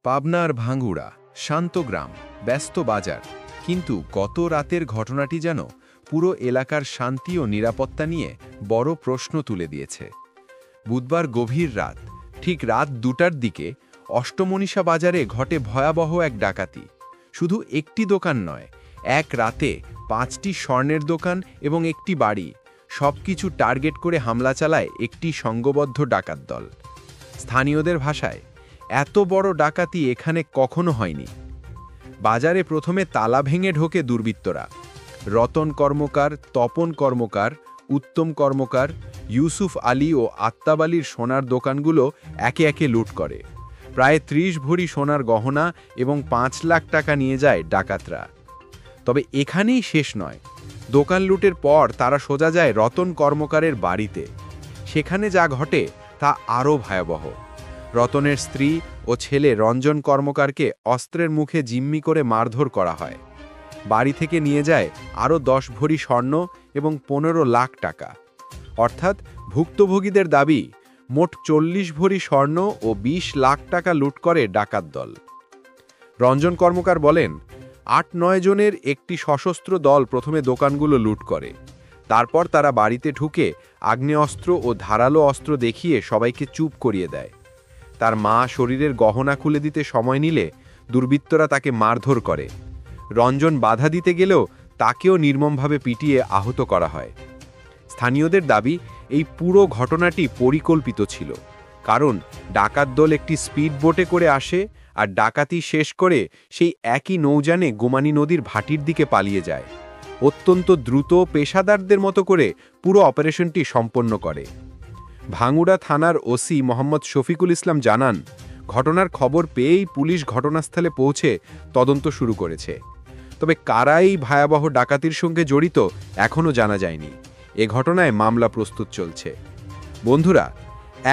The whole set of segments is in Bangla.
পাবনার ভাঙ্গুড়া শান্ত গ্রাম, ব্যস্ত বাজার, কিন্তু গত রাতের ঘটনাটি যেন পুরো এলাকার শান্তি ও নিরাপত্তা নিয়ে বড় প্রশ্ন তুলে দিয়েছে। বুধবার গভীর রাত, ঠিক রাত 2টার দিকে অষ্টমনীষা বাজারে ঘটে ভয়াবহ এক ডাকাতি। শুধু একটি দোকান নয়, এক রাতে 5টি স্বর্ণের দোকান এবং একটি বাড়ি, সবকিছু টার্গেট করে হামলা চালায় একটি সংঘবদ্ধ ডাকাত দল। স্থানীয়দের ভাষায়, এত বড় ডাকাতি এখানে কখনো হয়নি। বাজারে প্রথমে তালা ভেঙে ঢোকে দুর্বৃত্তরা। রতন কর্মকার, তপন কর্মকার, উত্তম কর্মকার, ইউসুফ আলী ও আত্তাব আলীর সোনার দোকানগুলো একে একে লুট করে। প্রায় 30 ভরি সোনার গহনা এবং 5 লাখ টাকা নিয়ে যায় ডাকাতরা। তবে এখানেই শেষ নয়। দোকান লুটের পর তারা সোজা যায় রতন কর্মকারের বাড়িতে। সেখানে যা ঘটে তা আরও ভয়াবহ। রতনের স্ত্রী ও ছেলে রঞ্জন কর্মকারকে অস্ত্রের মুখে জিম্মি করে মারধর করা হয়। বাড়ি থেকে নিয়ে যায় আরও 10 ভরি স্বর্ণ এবং 15 লাখ টাকা। অর্থাৎ ভুক্তভোগীদের দাবি, মোট 40 ভরি স্বর্ণ ও 20 লাখ টাকা লুট করে ডাকাত দল। রঞ্জন কর্মকার বলেন, 8-9 জনের একটি সশস্ত্র দল প্রথমে দোকানগুলো লুট করে। তারপর তারা বাড়িতে ঢুকে আগ্নেয়াস্ত্র ও ধারালো অস্ত্র দেখিয়ে সবাইকে চুপ করিয়ে দেয়। তার মা শরীরের গহনা খুলে দিতে সময় নিলে দুর্বৃত্তরা তাকে মারধর করে। রঞ্জন বাধা দিতে গেলেও তাকেও নির্মমভাবে পিটিয়ে আহত করা হয়। স্থানীয়দের দাবি, এই পুরো ঘটনাটি পরিকল্পিত ছিল। কারণ ডাকাত দল একটি স্পিড বোটে করে আসে আর ডাকাতি শেষ করে সেই একই নৌযানে গোমানী নদীর ভাটির দিকে পালিয়ে যায়। অত্যন্ত দ্রুত পেশাদারদের মতো করে পুরো অপারেশনটি সম্পন্ন করে। ভাঙ্গুড়া থানার ওসি মোহাম্মদ শফিকুল ইসলাম জানান, ঘটনার খবর পেয়েই পুলিশ ঘটনাস্থলে পৌঁছে তদন্ত শুরু করেছে। তবে কারা এই ভয়াবহ ডাকাতির সঙ্গে জড়িত এখনও জানা যায়নি। এ ঘটনায় মামলা প্রস্তুত চলছে। বন্ধুরা,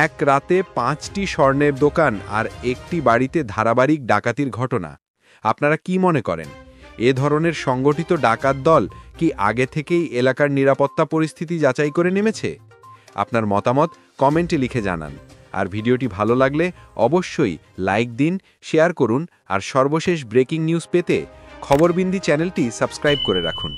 এক রাতে 5টি স্বর্ণের দোকান আর একটি বাড়িতে ধারাবাহিক ডাকাতির ঘটনা। আপনারা কি মনে করেন, এ ধরনের সংগঠিত ডাকাত দল কি আগে থেকেই এলাকার নিরাপত্তা পরিস্থিতি যাচাই করে নেমেছে? আপনার মতামত কমেন্টে লিখে জানান। আর ভিডিওটি ভালো লাগলে অবশ্যই লাইক দিন, শেয়ার করুন আর সর্বশেষ ব্রেকিং নিউজ পেতে খবরবিন্দি চ্যানেলটি সাবস্ক্রাইব করে রাখুন।